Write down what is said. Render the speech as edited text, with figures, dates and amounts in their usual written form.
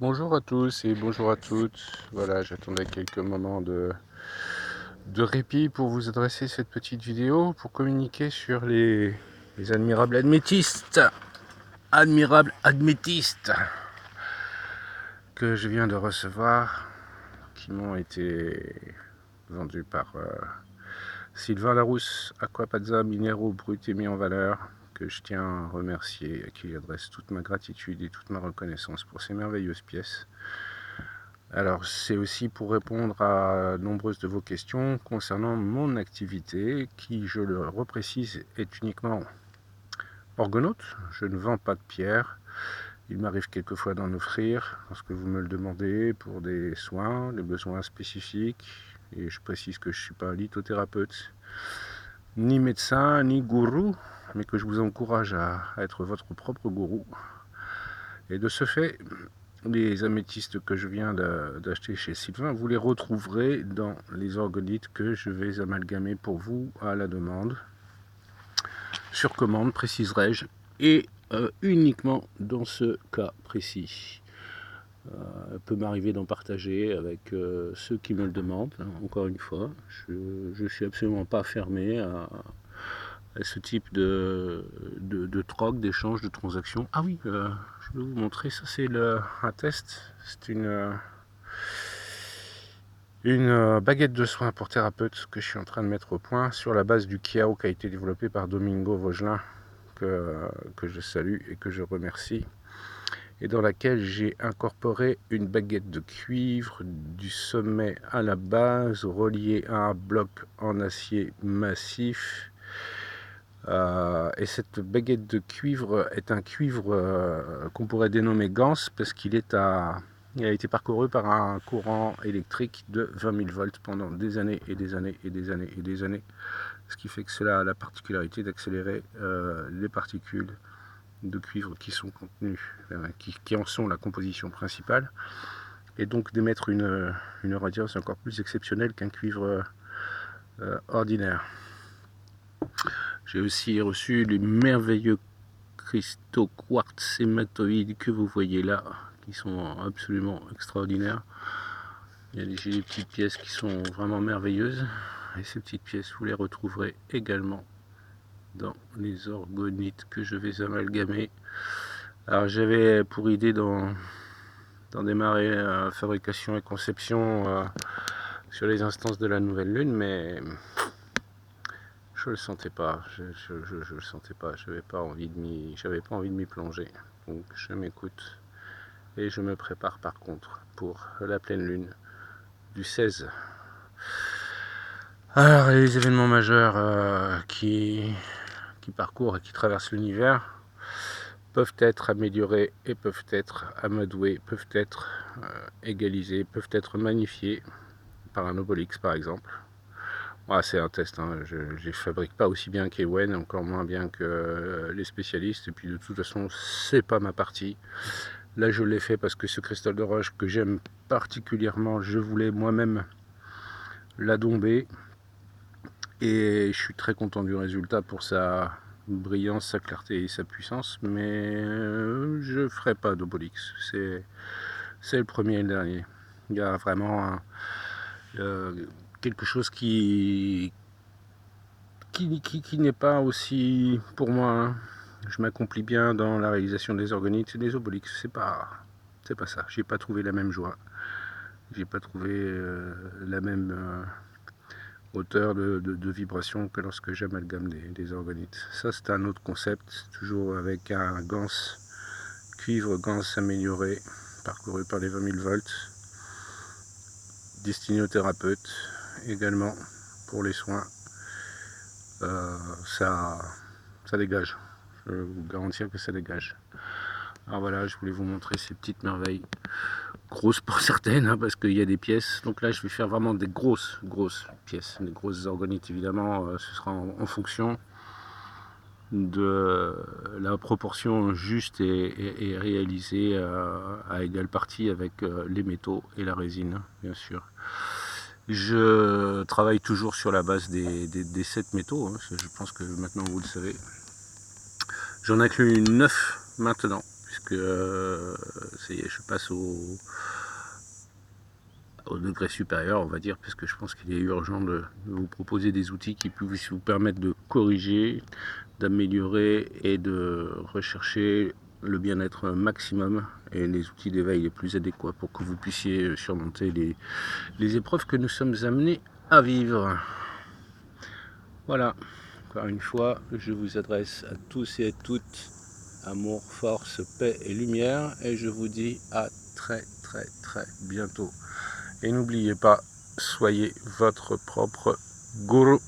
Bonjour à tous et bonjour à toutes. Voilà, j'attendais quelques moments de répit pour vous adresser cette petite vidéo pour communiquer sur les admirables admettistes que je viens de recevoir, qui m'ont été vendus par Sylvain Larousse, Aquapazza Minéraux Brut et mis en valeur, que je tiens à remercier, à qui j'adresse toute ma gratitude et toute ma reconnaissance pour ces merveilleuses pièces. Alors, c'est aussi pour répondre à nombreuses de vos questions concernant mon activité, qui, je le reprécise, est uniquement orgonaute. Je ne vends pas de pierre. Il m'arrive quelquefois d'en offrir lorsque vous me le demandez pour des soins, des besoins spécifiques. Et je précise que je ne suis pas lithothérapeute, ni médecin, ni gourou, mais que je vous encourage à être votre propre gourou. Et de ce fait, les améthystes que je viens d'acheter chez Sylvain, vous les retrouverez dans les orgonites que je vais amalgamer pour vous à la demande, sur commande, préciserai-je, et uniquement dans ce cas précis. Il peut m'arriver d'en partager avec ceux qui me le demandent. Encore une fois, je ne suis absolument pas fermé à ce type de troc, d'échange, de transaction. Ah oui, je vais vous montrer, ça c'est un test. C'est une baguette de soins pour thérapeute que je suis en train de mettre au point sur la base du Kiao qui a été développé par Domingo Vaugelin, que je salue et que je remercie, et dans laquelle j'ai incorporé une baguette de cuivre du sommet à la base reliée à un bloc en acier massif. Et cette baguette de cuivre est un cuivre qu'on pourrait dénommer Gans parce qu'il a été parcouru par un courant électrique de 20 000 volts pendant des années et des années et des années et des années, ce qui fait que cela a la particularité d'accélérer les particules de cuivre qui sont contenues, qui en sont la composition principale, et donc d'émettre une radiance encore plus exceptionnelle qu'un cuivre ordinaire. J'ai aussi reçu les merveilleux cristaux quartz hématoïdes que vous voyez là, qui sont absolument extraordinaires. J'ai des petites pièces qui sont vraiment merveilleuses, et ces petites pièces vous les retrouverez également dans les orgonites que je vais amalgamer. Alors j'avais pour idée d'en démarrer fabrication et conception sur les instances de la nouvelle lune, mais je le sentais pas, je le sentais pas, j'avais pas envie de m'y plonger. Donc je m'écoute et je me prépare par contre pour la pleine lune du 16. Alors les événements majeurs qui parcourent et qui traversent l'univers peuvent être améliorés et peuvent être amadoués, peuvent être égalisés, peuvent être magnifiés par un Obélix par exemple. Ah, c'est un test, hein. Je ne fabrique pas aussi bien qu'Ewen, encore moins bien que les spécialistes, et puis de toute façon, c'est pas ma partie. Là, je l'ai fait parce que ce cristal de roche que j'aime particulièrement, je voulais moi-même l'adomber, et je suis très content du résultat pour sa brillance, sa clarté et sa puissance, mais je ne ferai pas d'Obélix. C'est le premier et le dernier. Il y a vraiment quelque chose qui n'est pas aussi, pour moi, hein, je m'accomplis bien dans la réalisation des orgonites et des Obélix. C'est pas ça. J'ai pas trouvé la même joie. J'ai pas trouvé la même hauteur de vibration que lorsque j'amalgame des orgonites. Ça, c'est un autre concept, toujours avec un Gans, cuivre Gans amélioré, parcouru par les 20 000 volts, destiné aux thérapeutes, également pour les soins. Ça dégage. Je peux vous garantir que ça dégage. Alors voilà, je voulais vous montrer ces petites merveilles. Grosses pour certaines, hein, parce qu'il y a des pièces. Donc là, je vais faire vraiment des grosses pièces. Des grosses orgonites, évidemment. Ce sera en fonction de la proportion juste et réalisée à égale partie avec les métaux et la résine, bien sûr. Je travaille toujours sur la base des 7 métaux, hein. Je pense que maintenant vous le savez. J'en inclus 9 maintenant, puisque Ça y est, je passe au degré supérieur, on va dire, parce que je pense qu'il est urgent de vous proposer des outils qui puissent vous permettre de corriger, d'améliorer et de rechercher le bien-être maximum et les outils d'éveil les plus adéquats pour que vous puissiez surmonter les épreuves que nous sommes amenés à vivre. Voilà, encore une fois, je vous adresse à tous et à toutes amour, force, paix et lumière, et je vous dis à très bientôt. Et n'oubliez pas, soyez votre propre gourou.